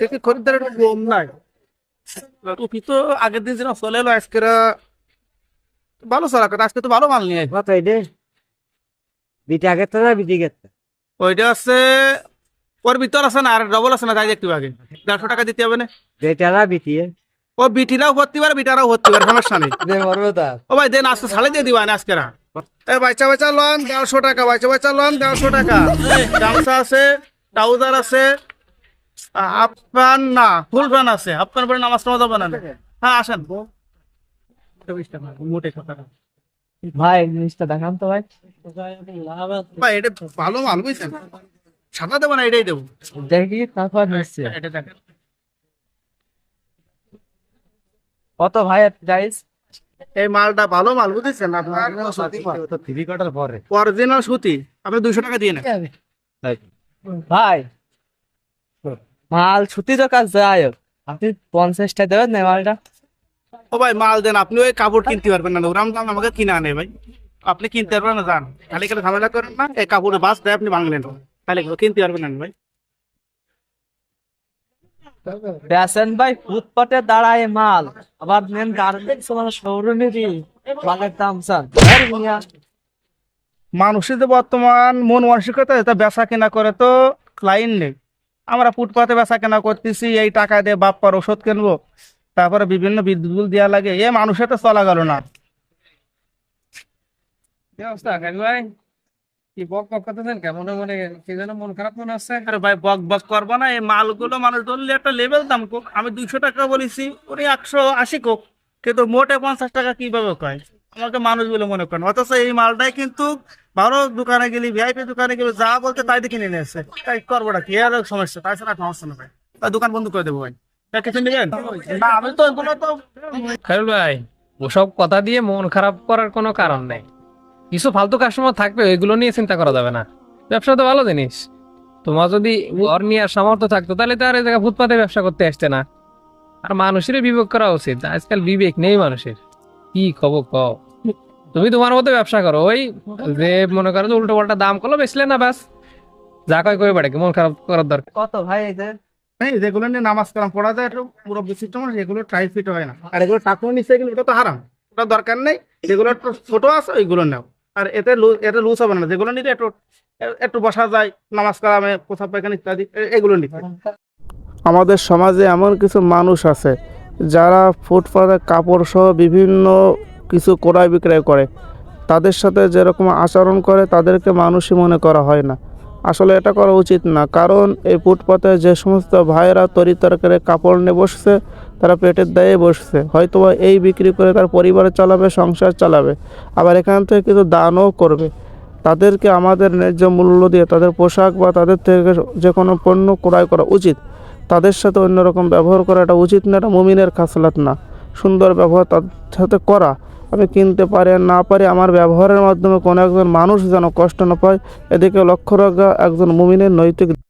থেকে খরিদ্দার একটু কম নাই। টুপি তো আগের দিন যেন চলে এলো, আজকে ভালো চলা কথা, আজকে তো ভালো মাল নিয়ে কত এটা? বিটি আগের তো না বিটি গেছে? ওইটা আছে ওর ভিতর আছে না, আর ডবল আছে না, তাই দেখতে আগে 150 টাকা দিতে হবে না। বেটারা বিটি ও বিটিরাও ভর্তি পারে, বিটারাও ভর্তি পারে, সমস্যা নেই। মরবে তা। ও ভাই দেন, আজকে ছাড়ে দিয়ে দিবা না আজকে না। বাচ্চা বাচ্চা লন 150 টাকা, বাচ্চা বাচ্চা লন 150 টাকা। গামছা আছে, ট্রাউজার আছে, আপনার না ফুল প্যান্ট আছে, আপনার পরে নামাজ টামাজ হবে না। হ্যাঁ আসেন। মোটে কথা ভাই জিনিসটা দেখান তো ভাই। ভাই, এটা ভালো মাল বুঝছেন, সাদা দেবো না, এটাই দেবো। দেখি তারপর হচ্ছে এটা দেখেন কত ভাই প্রাইস? এই মালটা ভালো মাল বুঝেছেন আপনার, থ্রি কোয়ার্টার পরে অরিজিনাল সুতি, আপনি 200 টাকা দিয়ে নেন। ভাই মাল ছুটি তো কাজ যায়, আপনি 50টা দেবেন না মালটা? ও ভাই মাল দেন, আপনি ওই কাপড় কিনতে পারবেন না, ওরাম দাম আমাকে কিনে আনে ভাই, আপনি কিনতে পারবেন না, যান খালি খালি ঝামেলা করেন না। এই কাপড়ে বাস দেয়, আপনি ভাঙলেন তাহলে কিনতে পারবেন না ভাই। বেসেন ভাই ফুটপাতে দাঁড়ায় মাল, আবার নেন গার্মেন্টস মানে শোরুমেরই মালের দাম চান। মানুষের যে বর্তমান মন মানসিকতা, এটা বেচা কেনা করে তো লাইন নেই। আমরা ফুটপাতে বেচা কেনা করতেছি, এই টাকা দিয়ে বাপ্পার ওষুধ কিনবো, তারপরে বিভিন্ন বিদ্যুৎ বিল দেওয়া লাগে, এ মানুষের তো চলা গেল না। কি অবস্থা খাইল ভাই? কি বক বক করতেছেন কেমন? মনে কি যেন মন খারাপ মনে হচ্ছে। আরে ভাই বক বক করবো না, এই মালগুলো মানুষ ধরলে একটা লেভেল দাম কোক, আমি 200 টাকা বলেছি, উনি 180 কোক, কিন্তু মোটে 50 টাকা কিভাবে কয় আমাকে মানুষ বলে মনে করেন, অথচ এই মালটাই কিন্তু ভালো দোকানে গেলি, ভিআইপি দোকানে গেলি, যা বলতে তাই দিয়ে কিনে নিয়েছে, তাই করবোটা কি আর সমস্যা, তাই ছাড়া সমস্যা না ভাই, তাই দোকান বন্ধ করে দেবো ভাই। তা কিছু নেবেন না, আমি তো এগুলো তো খাইল ভাই, ওসব কথা দিয়ে মন খারাপ করার কোনো কারণ নেই। কিছু ফালতু কাস্টমার থাকবে, ওইগুলো নিয়ে চিন্তা করা যাবে না। ব্যবসা তো ভালো জিনিস, তোমার যদি ঘর নিয়ে সামর্থ্য থাকতো তাহলে তো আর এই জায়গায় ফুটপাতে ব্যবসা করতে আসতে না। আর মানুষের বিবেক করা উচিত, আজকাল বিবেক নেই মানুষের। কি খবর কও, তুমি তোমার মতো ব্যবসা করো, ওই যে মনে করো যে উল্টো পাল্টা দাম করলো বেচলে না, ব্যাস যা কয় কই বাড়ে, মন খারাপ করার দরকার। কত ভাই এদের? এই যেগুলো নিয়ে নামাজ কালাম পড়া যায়, একটু মুরব্বী সিস্টেম, এগুলো টাইট ফিট হয় না, আর এগুলো টাকুন নিচে গেলে ওটা তো হারাম, ওটা দরকার নেই। যেগুলো একটু ছোট আছে ওইগুলো নাও, আর এতে লুজ হবে না, যেগুলো নিতে একটু একটু বসা যায় নামাজ কালামে, প্রসাব পায়খানা ইত্যাদি, এগুলো নিতে। আমাদের সমাজে এমন কিছু মানুষ আছে যারা ফুটপাতে কাপড় সহ বিভিন্ন কিছু ক্রয় বিক্রয় করে, তাদের সাথে যেরকম আচরণ করে তাদেরকে মানুষই মনে করা হয় না। আসলে এটা করা উচিত না, কারণ এই ফুটপাতে যে সমস্ত ভাইয়েরা তরি তরকারি কাপড় নিয়ে বসছে, তারা পেটের দায়ে বসছে, হয়তোবা এই বিক্রি করে তার পরিবার চালাবে, সংসার চালাবে, আবার এখান থেকে কিছু দানও করবে। তাদেরকে আমাদের ন্যায্য মূল্য দিয়ে তাদের পোশাক বা তাদের থেকে যে কোনো পণ্য ক্রয় করা উচিত। তাদের সাথে অন্যরকম ব্যবহার করাটা উচিত না, এটা মুমিনের খাসলাত না। সুন্দর ব্যবহার তাদের সাথে করা, আমি কিনতে পারি আর না পারি, আমার ব্যবহারের মাধ্যমে কোনো একজন মানুষ যেন কষ্ট না পায়, এদিকে লক্ষ্য রাখা একজন মুমিনের নৈতিক